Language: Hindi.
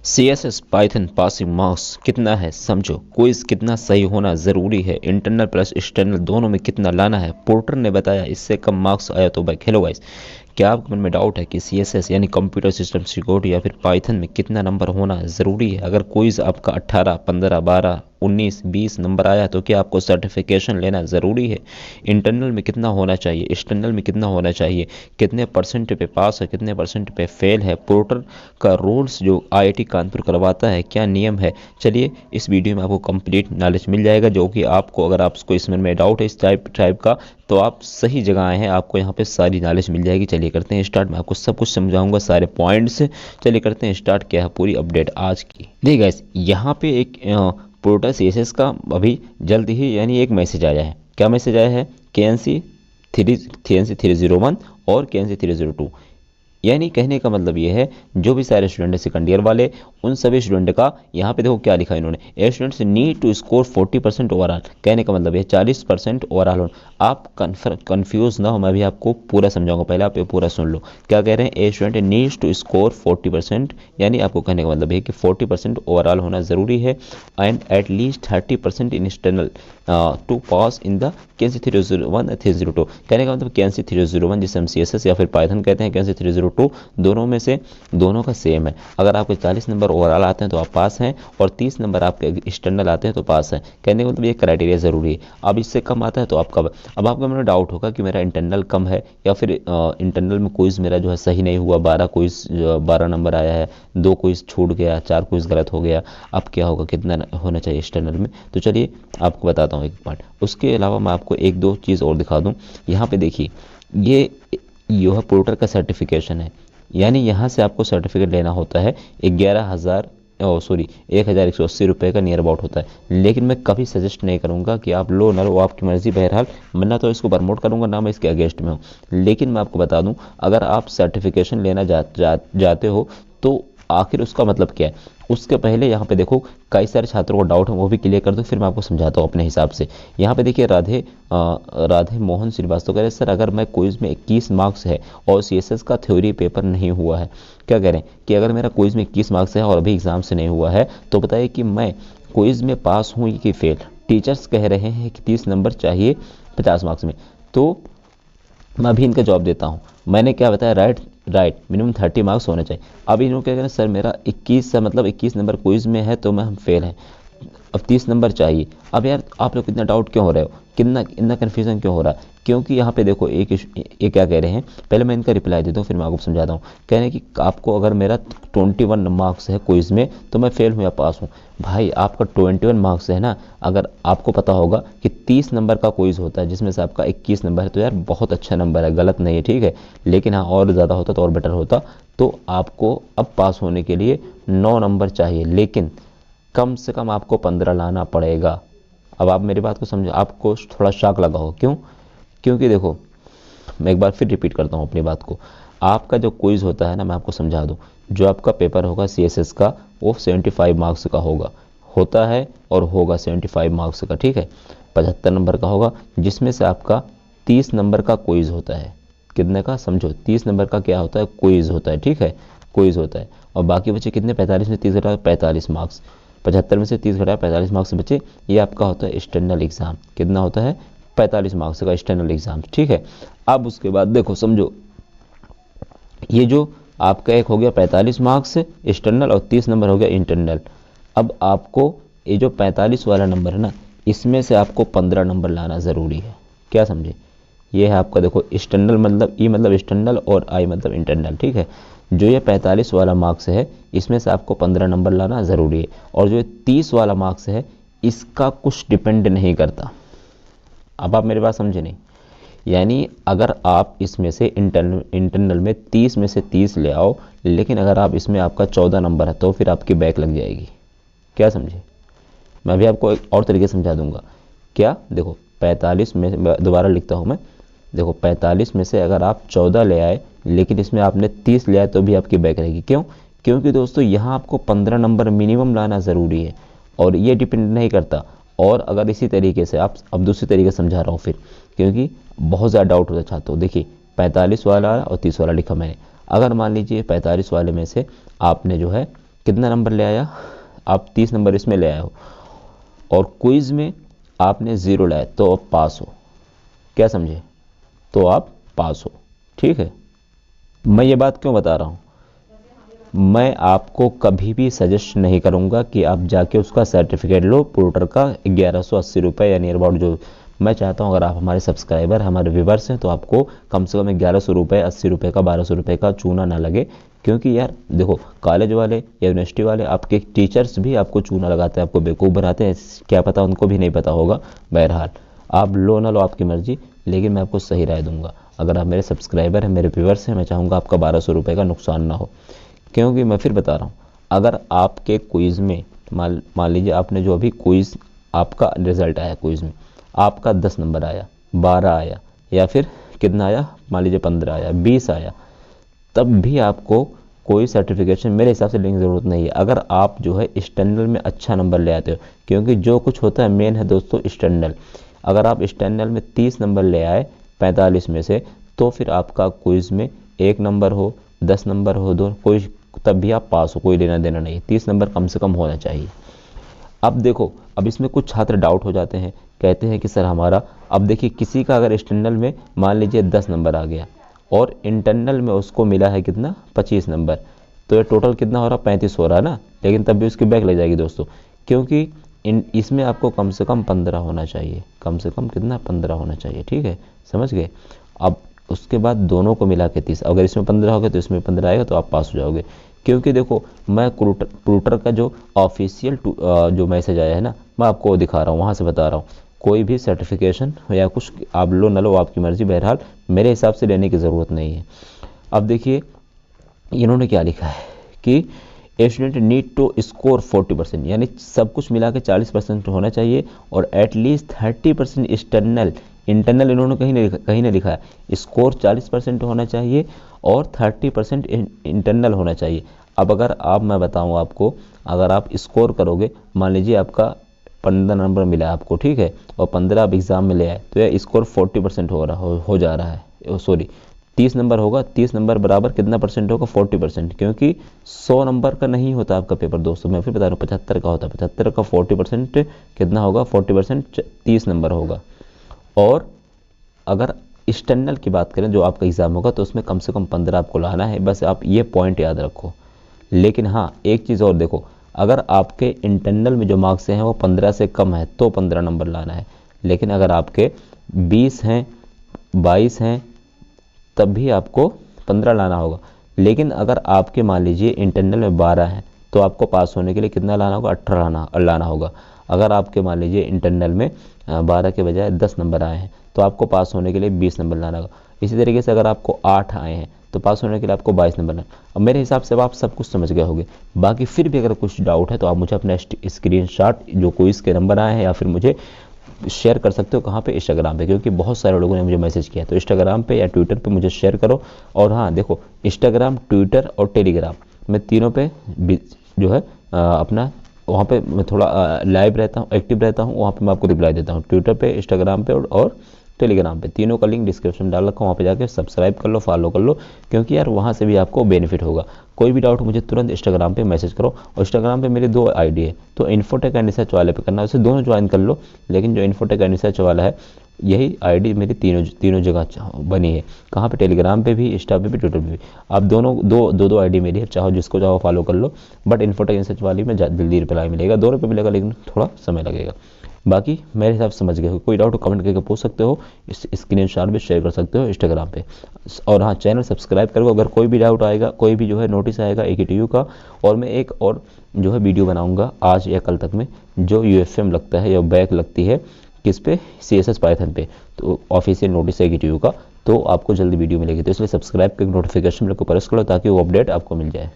CSS पाइथन पासिंग मार्क्स कितना है समझो। क्विज कितना सही होना ज़रूरी है। इंटरनल प्लस एक्सटर्नल दोनों में कितना लाना है। पोर्टर ने बताया इससे कम मार्क्स आया तो बैक। हेलो गाइस, क्या आपके मन में डाउट है कि CSS यानी कंप्यूटर सिस्टम सिक्योरिटी या फिर पाइथन में कितना नंबर होना ज़रूरी है? अगर क्विज आपका 18, 15, 12, 19, 20 नंबर आया तो क्या आपको सर्टिफिकेशन लेना ज़रूरी है? इंटरनल में कितना होना चाहिए, एक्सटर्नल में कितना होना चाहिए, कितने परसेंट पे पास है, कितने परसेंट पे फेल है, पोर्टर का रूल्स जो IIT कानपुर करवाता है, क्या नियम है। चलिए इस वीडियो में आपको कंप्लीट नॉलेज मिल जाएगा, जो कि आपको अगर आपको इसमें में डाउट है इस टाइप का, तो आप सही जगह आए हैं। आपको यहाँ पे सारी नॉलेज मिल जाएगी। चलिए करते हैं स्टार्ट। मैं आपको सब कुछ समझाऊंगा, सारे पॉइंट्स। चलिए करते हैं स्टार्ट। क्या है पूरी अपडेट आज की। देखिए गाइस, यहाँ पे एक पोर्टल CSS का अभी जल्द ही यानी एक मैसेज आया है। क्या मैसेज आया है? KNC 301 और KNC 302, यानी कहने का मतलब ये है जो भी सारे स्टूडेंट है सेकंड ईयर वाले, उन सभी स्टूडेंट का यहाँ पे देखो क्या लिखा है इन्होंने, a students need to score 40% overall. कहने का मतलब ये 40% ओवरऑल हो। आप कंफ्यूज ना हो, मैं भी आपको पूरा समझाऊंगा, पहले आप ये पूरा सुन लो। क्या कह रहे हैं? A student needs to score 40%, यानी आपको कहने का मतलब है कि 40% ओवरऑल होना ज़रूरी है, and at least 30% in external to pass in the KNC 301 302। कहने का मतलब KNC 301 जिसे हम CSS या फिर पाइथन कहते हैं, KNC 302 दोनों में से दोनों का सेम है। अगर आपके 40 नंबर ओवरऑल आते हैं तो आप पास हैं, और 30 नंबर आपके एक्सटर्नल आते हैं तो पास हैं। कहने का मतलब ये क्राइटेरिया ज़रूरी है। अब इससे कम आता है तो आपका, अब आपका मेरा डाउट होगा कि मेरा इंटरनल कम है या फिर इंटरनल में क्विज मेरा जो है सही नहीं हुआ, 12 क्विज 12 नंबर आया है, 2 क्विज छूट गया, 4 क्विज गलत हो गया। अब क्या होगा, कितना होना चाहिए एक्सटर्नल में? तो चलिए आपको बताता हूँ एक पॉइंट। उसके अलावा मैं आपको एक दो चीज़ और दिखा दूँ। यहाँ पे देखिए, ये यह पोर्टर का सर्टिफिकेशन है, यानी यहाँ से आपको सर्टिफिकेट लेना होता है 11,180 रुपये का नियर अबाउट होता है। लेकिन मैं कभी सजेस्ट नहीं करूँगा कि आप लो ना लो, आपकी मर्ज़ी। बहरहाल मैं ना तो इसको प्रमोट करूँगा, ना मैं इसके अगेंस्ट में हूँ। लेकिन मैं आपको बता दूँ, अगर आप सर्टिफिकेशन लेना जाते हो तो आखिर उसका मतलब क्या है, उसके पहले यहाँ पे देखो कई सारे छात्रों को डाउट है, वो भी क्लियर कर दो, फिर मैं आपको समझाता हूँ अपने हिसाब से। यहाँ पे देखिए राधे मोहन श्रीवास्तव कह रहे हैं, सर अगर मैं क्विज में 21 मार्क्स है और CSS का थ्योरी पेपर नहीं हुआ है, क्या कह रहे हैं कि अगर मेरा क्विज में 21 मार्क्स है और अभी एग्जाम से नहीं हुआ है, तो बताइए कि मैं क्विज में पास हूँ कि फेल। टीचर्स कह रहे हैं कि 30 नंबर चाहिए 50 मार्क्स में। तो मैं अभी इनका जवाब देता हूँ। मैंने क्या बताया? राइट मिनिमम 30 मार्क्स होने चाहिए। अब इन्होंने क्या करें, सर मेरा 21 से मतलब 21 नंबर क्विज में है तो मैं हम फेल हैं, अब 30 नंबर चाहिए। अब यार आप लोग कितना डाउट क्यों हो रहे हो, कितना इतना कन्फ्यूजन क्यों हो रहा है? क्योंकि यहाँ पे देखो ये क्या कह रहे हैं, पहले मैं इनका रिप्लाई देता हूँ फिर मैं आपको समझाता हूँ। कह रहे हैं कि आपको अगर मेरा 21 मार्क्स है क्विज में तो मैं फेल हूँ या पास हूँ। भाई आपका 21 मार्क्स है ना, अगर आपको पता होगा कि 30 नंबर का क्विज होता है जिसमें से आपका 21 नंबर है, तो यार बहुत अच्छा नंबर है, गलत नहीं है, ठीक है। लेकिन हाँ और ज़्यादा होता तो और बेटर होता। तो आपको अब पास होने के लिए 9 नंबर चाहिए, लेकिन कम से कम आपको 15 लाना पड़ेगा। अब आप मेरी बात को समझो, आपको थोड़ा शॉक लगा हो, क्यों? क्योंकि देखो मैं एक बार फिर रिपीट करता हूँ अपनी बात को। आपका जो क्विज होता है ना, मैं आपको समझा दूँ, जो आपका पेपर होगा CSS का वो 75 मार्क्स का होता है और होगा 75 मार्क्स का, ठीक है। 75 नंबर का होगा, जिसमें से आपका 30 नंबर का क्विज होता है। कितने का समझो, 30 नंबर का क्या होता है? क्विज होता है, ठीक है, क्विज होता है। और बाकी बचे कितने? 45 में 30 घटा 45 मार्क्स, 75 में से 30 घटा 45 मार्क्स बचे। ये आपका होता है एक्सटर्नल एग्जाम। कितना होता है? 45 मार्क्स का एक्सटर्नल एग्जाम, ठीक है। अब उसके बाद देखो समझो, ये जो आपका एक हो गया 45 मार्क्स एक्सटर्नल और 30 नंबर हो गया इंटरनल। अब आपको ये जो 45 वाला नंबर है ना, इसमें से आपको 15 नंबर लाना ज़रूरी है। क्या समझे? ये है आपका देखो एक्सटर्नल मतलब ई मतलब एक्सटर्नल और आई मतलब इंटरनल, ठीक है। जो ये 45 वाला मार्क्स है इसमें से आपको 15 नंबर लाना ज़रूरी है, और जो ये 30 वाला मार्क्स है इसका कुछ डिपेंड नहीं करता। अब आप मेरी बात समझे नहीं? यानी अगर आप इसमें से इंटरनल में 30 में से 30 ले आओ, लेकिन अगर आप इसमें आपका 14 नंबर है तो फिर आपकी बैक लग जाएगी। क्या समझे? मैं भी आपको एक और तरीके से समझा दूंगा। क्या देखो, 45 में दोबारा लिखता हूँ मैं, देखो 45 में से अगर आप 14 ले आए लेकिन इसमें आपने 30 ले आए तो भी आपकी बैक रहेगी। क्यों? क्योंकि दोस्तों यहाँ आपको 15 नंबर मिनिमम लाना ज़रूरी है, और ये डिपेंड नहीं करता। और अगर इसी तरीके से आप, अब दूसरी तरीके से समझा रहा हूँ फिर, क्योंकि बहुत ज़्यादा डाउट होता है छात्रों। देखिए 45 वाला और 30 वाला लिखा मैंने। अगर मान लीजिए 45 वाले में से आपने जो है कितना नंबर ले आया, आप 30 नंबर इसमें ले आए हो, और क्विज में आपने 0 लाया तो आप पास हो। क्या समझे, तो आप पास हो। ठीक है, मैं ये बात क्यों बता रहा हूँ, मैं आपको कभी भी सजेस्ट नहीं करूंगा कि आप जाके उसका सर्टिफिकेट लो पोर्टर का 1180 रुपये या नियर अबाउट। जो मैं चाहता हूँ, अगर आप हमारे सब्सक्राइबर हमारे व्यूवर्स हैं तो आपको कम से कम 1100 रुपये, 80 रुपये का, 1200 रुपये का चूना ना लगे। क्योंकि यार देखो, कॉलेज वाले या यूनिवर्सिटी वाले, आपके टीचर्स भी आपको चूना लगाते हैं, आपको बेवकूफ़ बनाते हैं, क्या पता उनको भी नहीं पता होगा। बहरहाल आप लो ना लो आपकी मर्जी, लेकिन मैं आपको सही राय दूंगा। अगर आप मेरे सब्सक्राइबर हैं, मेरे व्यूवर्स हैं, मैं चाहूँगा आपका 1200 रुपये का नुकसान ना हो। क्योंकि मैं फिर बता रहा हूँ, अगर आपके क्विज़ में मान लीजिए आपने जो अभी क्विज़ आपका रिजल्ट आया, क्विज़ में आपका 10 नंबर आया, 12 आया, या फिर कितना आया, मान लीजिए 15 आया, 20 आया, तब भी आपको कोई सर्टिफिकेशन मेरे हिसाब से लेने की ज़रूरत नहीं है। अगर आप जो है एक्सटर्नल में अच्छा नंबर ले आते हो, क्योंकि जो कुछ होता है मेन है दोस्तों एक्सटर्नल। अगर आप एक्सटर्नल में 30 नंबर ले आए 45 में से, तो फिर आपका क्विज़ में 1 नंबर हो, 10 नंबर हो, 2, कोई, तब भी आप पास हो, कोई लेना देना नहीं। 30 नंबर कम से कम होना चाहिए। अब देखो, अब इसमें कुछ छात्र डाउट हो जाते हैं, कहते हैं कि सर हमारा, अब देखिए किसी का अगर एक्सटर्नल में मान लीजिए 10 नंबर आ गया और इंटरनल में उसको मिला है कितना, 25 नंबर, तो ये टोटल कितना हो रहा, 35 हो रहा है ना। लेकिन तब भी उसकी बैक लग जाएगी दोस्तों, क्योंकि इसमें आपको कम से कम 15 होना चाहिए, कम से कम कितना, 15 होना चाहिए। ठीक है, समझ गए। अब उसके बाद दोनों को मिला के 30, अगर इसमें 15 हो गया तो इसमें 15 आएगा, तो आप पास हो जाओगे। क्योंकि देखो, मैं क्रूटर का जो ऑफिशियल जो मैसेज आया है ना, मैं आपको दिखा रहा हूँ, वहाँ से बता रहा हूँ। कोई भी सर्टिफिकेशन या कुछ आप लो ना लो आपकी मर्जी, बहरहाल मेरे हिसाब से लेने की ज़रूरत नहीं है। अब देखिए इन्होंने क्या लिखा है कि a student need to score 40%, यानी सब कुछ मिला के 40% होना चाहिए, और एटलीस्ट 30% एक्सटर्नल, इंटरनल इन्होंने कहीं नहीं लिखा है। स्कोर 40% होना चाहिए और 30% इंटरनल होना चाहिए। अब अगर आप, मैं बताऊं आपको, अगर आप स्कोर करोगे, मान लीजिए आपका 15 नंबर मिला है आपको, ठीक है, और 15 आप एग्ज़ाम में ले आए, तो यह स्कोर 40% हो जा रहा है, सॉरी 30 नंबर होगा। 30 नंबर बराबर कितना परसेंट होगा, 40%, क्योंकि 100 नंबर का नहीं होता आपका पेपर दोस्तों, मैं फिर बता रहा हूँ 75 का होता है। 75 का 40% कितना होगा, 40% 30 नंबर होगा। और अगर एक्सटर्नल की बात करें, जो आपका एग्ज़ाम होगा, तो उसमें कम से कम 15 आपको लाना है, बस आप ये पॉइंट याद रखो। लेकिन हाँ, एक चीज़ और देखो, अगर आपके इंटरनल में जो मार्क्स हैं वो 15 से कम है तो 15 नंबर लाना है। लेकिन अगर आपके 20 हैं, 22 हैं, तब भी आपको 15 लाना होगा। लेकिन अगर आपके मान लीजिए इंटरनल में 12 हैं, तो आपको पास होने के लिए कितना लाना होगा, 18 लाना होगा। अगर आपके मान लीजिए इंटरनल में 12 के बजाय 10 नंबर आए हैं, तो आपको पास होने के लिए 20 नंबर लाना होगा। इसी तरीके से अगर आपको 8 आए हैं, तो पास होने के लिए आपको 22 नंबर लाना। अब मेरे हिसाब से अब आप सब कुछ समझ गए होंगे। बाकी फिर भी अगर कुछ डाउट है तो आप मुझे अपना स्क्रीनशॉट जो क्विज़ के नंबर आए हैं, या फिर मुझे शेयर कर सकते हो। कहाँ पे, इंस्टाग्राम पे, क्योंकि बहुत सारे लोगों ने मुझे मैसेज किया, तो इंस्टाग्राम पे या ट्विटर पे मुझे शेयर करो। और हाँ देखो, इंस्टाग्राम, ट्विटर और टेलीग्राम, मैं तीनों पे जो है अपना, वहाँ पे मैं थोड़ा लाइव रहता हूँ, एक्टिव रहता हूँ, वहाँ पे मैं आपको रिप्लाई देता हूँ। ट्विटर पे, इंस्टाग्राम पे और टेलीग्राम पे, तीनों का लिंक डिस्क्रिप्शन डाल रखा हूँ, वहाँ पे जाके सब्सक्राइब कर लो, फॉलो कर लो, क्योंकि यार वहाँ से भी आपको बेनिफिट होगा। कोई भी डाउट मुझे तुरंत इंस्टाग्राम पे मैसेज करो। और इंस्टाग्राम पे मेरे 2 आईडी है, तो इन्फोटेक एंड रिसर्च वाले पे करना, वैसे दोनों ज्वाइन कर लो, लेकिन जो इन्फोटेक एंड रिसर्च वाला है, यही आईडी मेरी तीनों जगह बनी है। कहाँ पे, टेलीग्राम पे भी, इंस्टा पे भी, ट्विटर पे भी। आप दोनों दो आईडी मेरी है, चाहो जिसको चाहो फॉलो कर लो। बट इन्फोटेक एंड रिसर्च वाली में जल्दी रिप्लाई मिलेगा, दोनों पे मिलेगा, लेकिन थोड़ा समय लगेगा। बाकी मेरे हिसाब से समझ गए हो। कोई डाउट कमेंट करके पूछ सकते हो, इस स्क्रीनशॉट भी शेयर कर सकते हो इंस्टाग्राम पे। और हाँ, चैनल सब्सक्राइब करो। अगर कोई भी डाउट आएगा, कोई भी जो है नोटिस आएगा AKTU का, और मैं एक और जो है वीडियो बनाऊंगा आज या कल तक में, जो UFM लगता है या बैक लगती है किस पे, CSS पाइथन पे, तो ऑफिशियल नोटिस है AKTU का, तो आपको जल्दी वीडियो मिलेगी। तो इसलिए सब्सक्राइब करके नोटिफिकेशन को प्रेस करो, ताकि वो अपडेट आपको मिल जाए।